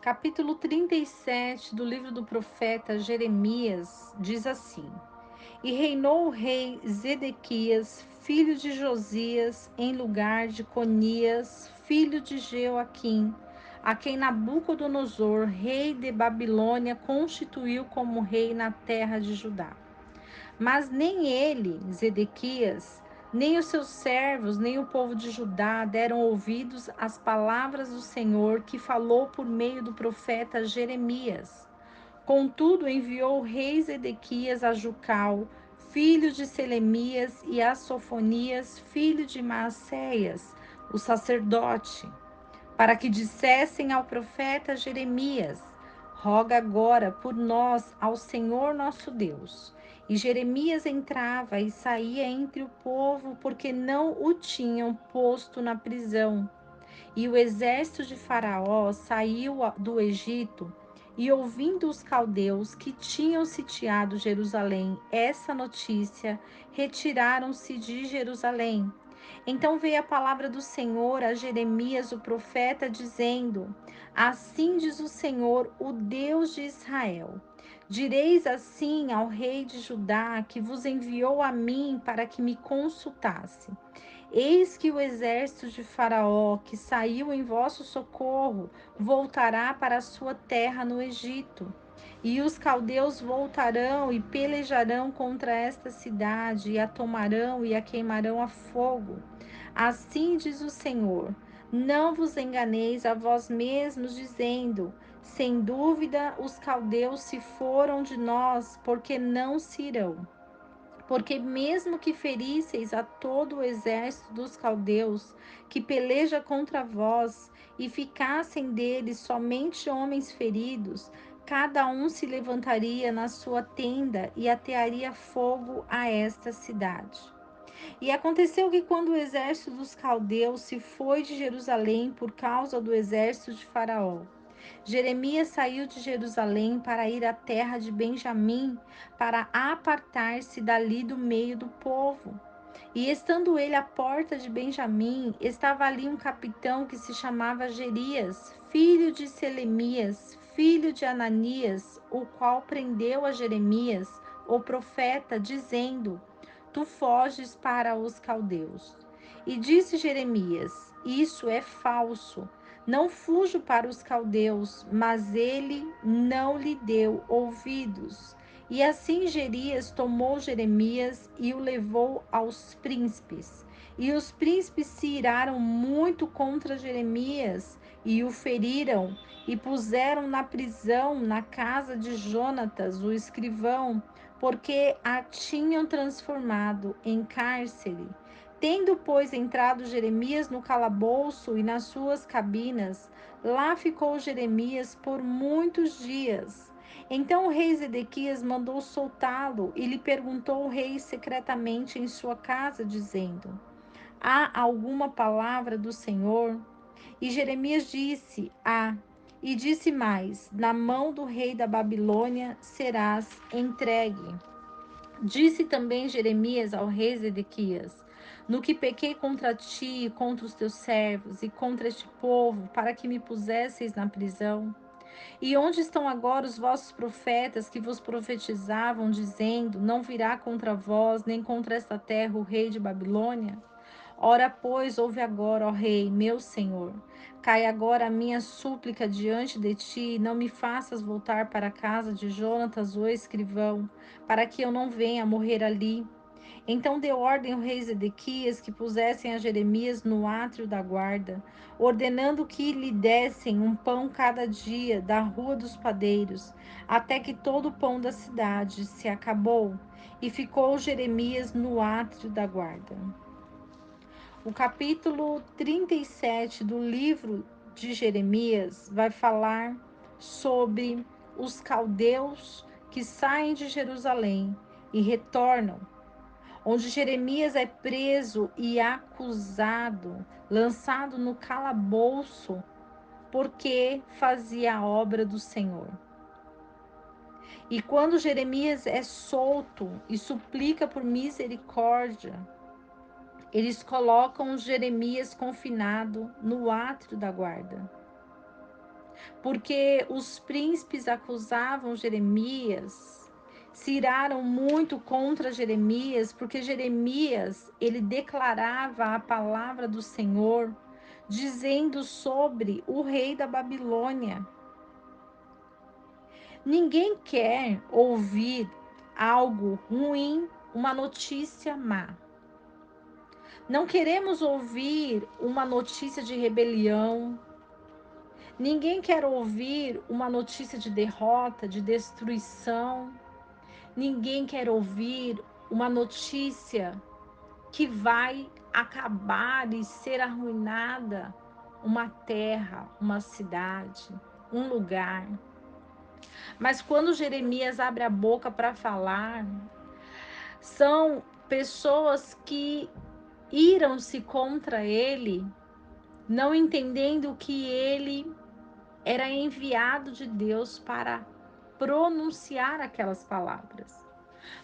Capítulo 37 do livro do profeta Jeremias diz assim: E reinou o rei Zedequias, filho de Josias, em lugar de Conias, filho de Jeoaquim, a quem Nabucodonosor, rei de Babilônia, constituiu como rei na terra de Judá. Mas nem ele, Zedequias, nem os seus servos, nem o povo de Judá deram ouvidos às palavras do Senhor que falou por meio do profeta Jeremias. Contudo, enviou o rei Zedequias a Jucal, filho de Selemias, e a Sofonias, filho de Maacéias, o sacerdote, para que dissessem ao profeta Jeremias: Roga agora por nós ao Senhor nosso Deus. E Jeremias entrava e saía entre o povo, porque não o tinham posto na prisão. E o exército de Faraó saiu do Egito, e ouvindo os caldeus que tinham sitiado Jerusalém essa notícia, retiraram-se de Jerusalém. Então veio a palavra do Senhor a Jeremias, o profeta, dizendo: Assim diz o Senhor, o Deus de Israel: Direis assim ao rei de Judá, que vos enviou a mim para que me consultasse: Eis que o exército de Faraó, que saiu em vosso socorro, voltará para a sua terra no Egito. E os caldeus voltarão e pelejarão contra esta cidade, e a tomarão e a queimarão a fogo. Assim diz o Senhor: Não vos enganeis a vós mesmos, dizendo: Sem dúvida os caldeus se foram de nós, porque não se irão. Porque mesmo que ferisseis a todo o exército dos caldeus, que peleja contra vós, e ficassem deles somente homens feridos, cada um se levantaria na sua tenda e atearia fogo a esta cidade. E aconteceu que quando o exército dos caldeus se foi de Jerusalém por causa do exército de Faraó, Jeremias saiu de Jerusalém para ir à terra de Benjamim, para apartar-se dali do meio do povo. E estando ele à porta de Benjamim, estava ali um capitão que se chamava Jerias, filho de Selemias, filho de Ananias, o qual prendeu a Jeremias, o profeta, dizendo: Tu foges para os caldeus. E disse Jeremias: Isso é falso. Não fujo para os caldeus, mas ele não lhe deu ouvidos. E assim Jerias tomou Jeremias e o levou aos príncipes. E os príncipes se iraram muito contra Jeremias e o feriram e puseram na prisão na casa de Jonatas, o escrivão, porque a tinham transformado em cárcere. Tendo, pois, entrado Jeremias no calabouço e nas suas cabinas, lá ficou Jeremias por muitos dias. Então o rei Zedequias mandou soltá-lo e lhe perguntou o rei secretamente em sua casa, dizendo: Há alguma palavra do Senhor? E Jeremias disse: Há. E disse mais: Na mão do rei da Babilônia serás entregue. Disse também Jeremias ao rei Zedequias: No que pequei contra ti, e contra os teus servos e contra este povo, para que me pusesseis na prisão? E onde estão agora os vossos profetas que vos profetizavam, dizendo: Não virá contra vós, nem contra esta terra o rei de Babilônia? Ora, pois, ouve agora, ó rei, meu senhor. Cai agora a minha súplica diante de ti, e não me faças voltar para a casa de Jonatas, o escrivão, para que eu não venha morrer ali. Então deu ordem ao rei Zedequias que pusessem a Jeremias no átrio da guarda, ordenando que lhe dessem um pão cada dia da rua dos padeiros, até que todo o pão da cidade se acabou, e ficou Jeremias no átrio da guarda. O capítulo 37 do livro de Jeremias vai falar sobre os caldeus que saem de Jerusalém e retornam, onde Jeremias é preso e acusado, lançado no calabouço, porque fazia a obra do Senhor. E quando Jeremias é solto e suplica por misericórdia, eles colocam Jeremias confinado no átrio da guarda. porque os príncipes acusavam Jeremias, se iraram muito contra Jeremias, porque Jeremias, ele declarava a palavra do Senhor, dizendo sobre o rei da Babilônia. Ninguém quer ouvir algo ruim, uma notícia má. Não queremos ouvir uma notícia de rebelião. Ninguém quer ouvir uma notícia de derrota, de destruição. Ninguém quer ouvir uma notícia que vai acabar e ser arruinada uma terra, uma cidade, um lugar. Mas quando Jeremias abre a boca para falar, são pessoas que iram-se contra ele, não entendendo que ele era enviado de Deus para pronunciar aquelas palavras.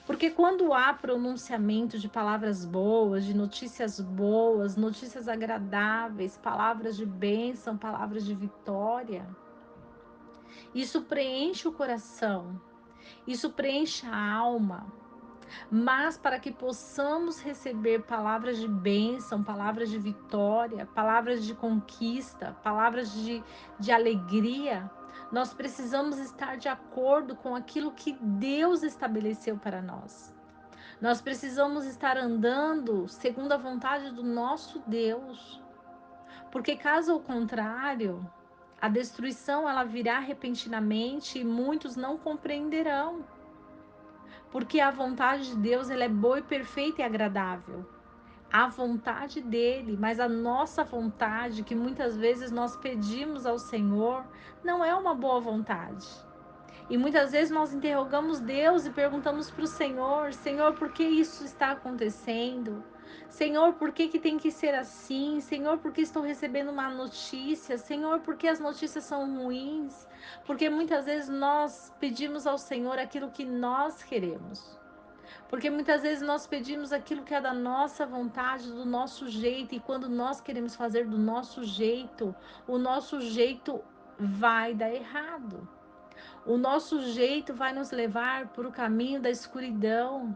Porque quando há pronunciamento de palavras boas, de notícias boas, notícias agradáveis, palavras de bênção, palavras de vitória, isso preenche o coração, isso preenche a alma. Mas para que possamos receber palavras de bênção, palavras de vitória, palavras de conquista, palavras de alegria, nós precisamos estar de acordo com aquilo que Deus estabeleceu para nós. Nós precisamos estar andando segundo a vontade do nosso Deus. Porque caso contrário, a destruição ela virá repentinamente e muitos não compreenderão. Porque a vontade de Deus ela é boa e perfeita e agradável. A vontade dele, mas a nossa vontade, que muitas vezes nós pedimos ao Senhor, não é uma boa vontade. E muitas vezes nós interrogamos Deus e perguntamos para o Senhor: Senhor, por que isso está acontecendo? Senhor, por que tem que ser assim? Senhor, por que estou recebendo uma notícia? Senhor, por que as notícias são ruins? Porque muitas vezes nós pedimos ao Senhor aquilo que nós queremos. Porque muitas vezes nós pedimos aquilo que é da nossa vontade, do nosso jeito, e quando nós queremos fazer do nosso jeito, o nosso jeito vai dar errado. O nosso jeito vai nos levar para o caminho da escuridão.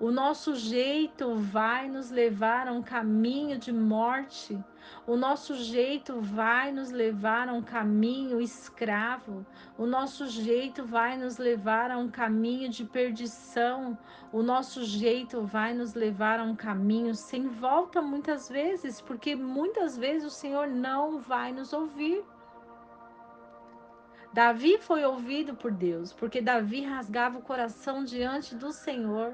O nosso jeito vai nos levar a um caminho de morte. O nosso jeito vai nos levar a um caminho escravo. O nosso jeito vai nos levar a um caminho de perdição. O nosso jeito vai nos levar a um caminho sem volta muitas vezes, porque muitas vezes o Senhor não vai nos ouvir. Davi foi ouvido por Deus, porque Davi rasgava o coração diante do Senhor.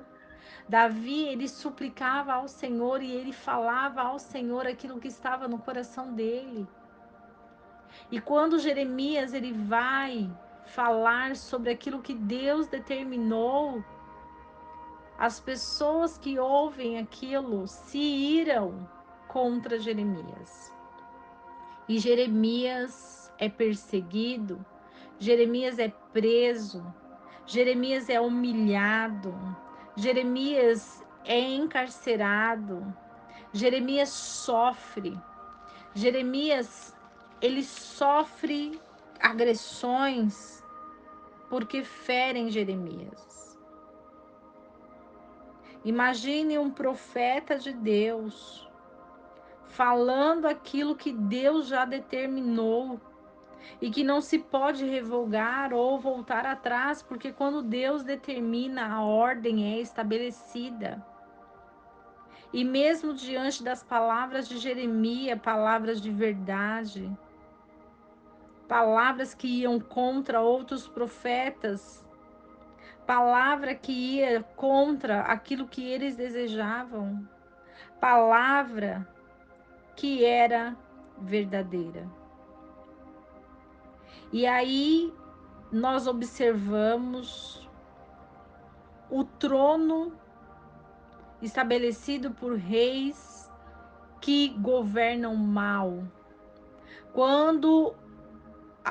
Davi, ele suplicava ao Senhor e ele falava ao Senhor aquilo que estava no coração dele. E quando Jeremias ele vai falar sobre aquilo que Deus determinou, as pessoas que ouvem aquilo se iram contra Jeremias. E Jeremias é perseguido, Jeremias é preso, Jeremias é humilhado, Jeremias é encarcerado, Jeremias sofre, Jeremias ele sofre agressões porque ferem Jeremias. Imagine um profeta de Deus falando aquilo que Deus já determinou e que não se pode revogar ou voltar atrás, porque quando Deus determina, a ordem é estabelecida. E mesmo diante das palavras de Jeremias, palavras de verdade, palavras que iam contra outros profetas, palavra que ia contra aquilo que eles desejavam, palavra que era verdadeira. E aí nós observamos o trono estabelecido por reis que governam mal. Quando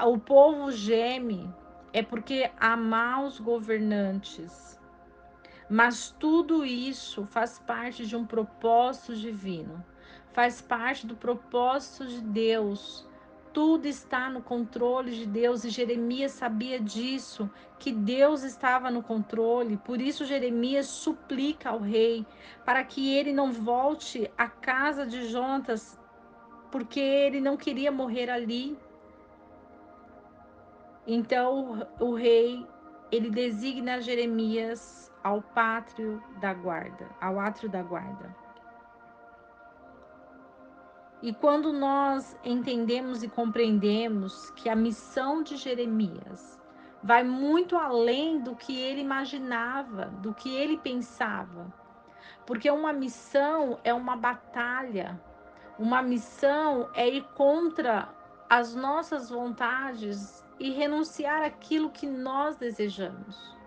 o povo geme, é porque há maus governantes. Mas tudo isso faz parte de um propósito divino, faz parte do propósito de Deus. Tudo está no controle de Deus e Jeremias sabia disso, que Deus estava no controle. Por isso Jeremias suplica ao rei para que ele não volte à casa de Jonatas, porque ele não queria morrer ali. Então o rei, ele designa Jeremias ao pátrio da guarda, ao átrio da guarda. E quando nós entendemos e compreendemos que a missão de Jeremias vai muito além do que ele imaginava, do que ele pensava, porque uma missão é uma batalha, uma missão é ir contra as nossas vontades e renunciar àquilo que nós desejamos.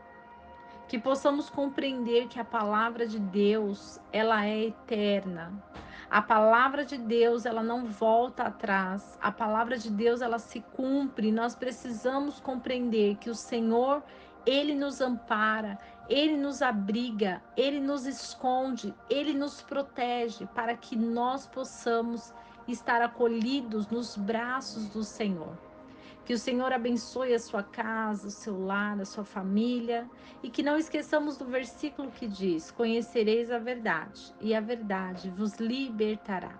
Que possamos compreender que a palavra de Deus, ela é eterna. A palavra de Deus, ela não volta atrás. A palavra de Deus, ela se cumpre. Nós precisamos compreender que o Senhor, ele nos ampara, ele nos abriga, ele nos esconde, ele nos protege para que nós possamos estar acolhidos nos braços do Senhor. Que o Senhor abençoe a sua casa, o seu lar, a sua família. E que não esqueçamos do versículo que diz: Conhecereis a verdade, e a verdade vos libertará.